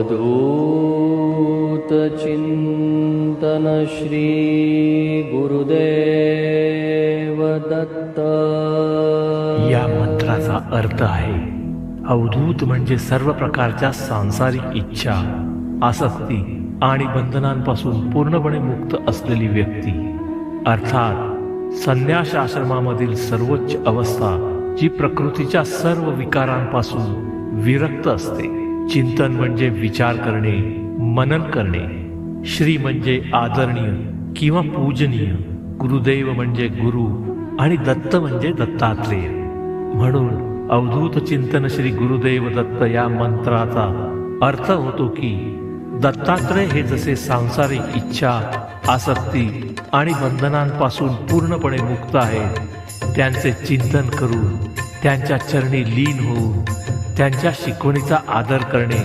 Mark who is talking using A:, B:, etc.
A: अवधूत चिंतन श्री गुरुदेव दत्त।
B: या मंत्राचा अर्थ आहे अवधूत म्हणजे सर्व प्रकारच्या सांसारिक इच्छा, आसक्ती आणि बंधनांपासून पूर्णपणे मुक्त असलेली व्यक्ती, अर्थात संन्यास आश्रमामधील सर्वोच्च अवस्था जी प्रकृतीच्या सर्व विकारांपासून विरक्त असते। चिंतन म्हणजे विचार करणे, मनन करणे। श्री म्हणजे आदरणीय किंवा पूजनीय, गुरुदेव म्हणजे गुरु आणि दत्त म्हणजे दत्तात्रेय। म्हणून अवधूत चिंतन श्री गुरुदेव दत्त या मंत्राचा अर्थ होतो की दत्तात्रेय हे जसे सांसारिक इच्छा, आसक्ती आणि बंधनांपासून पूर्णपणे मुक्त आहेत, त्यांचे चिंतन करून त्यांच्या चरणी लीन होऊन त्यांच्या शिकवणीचा आदर करणे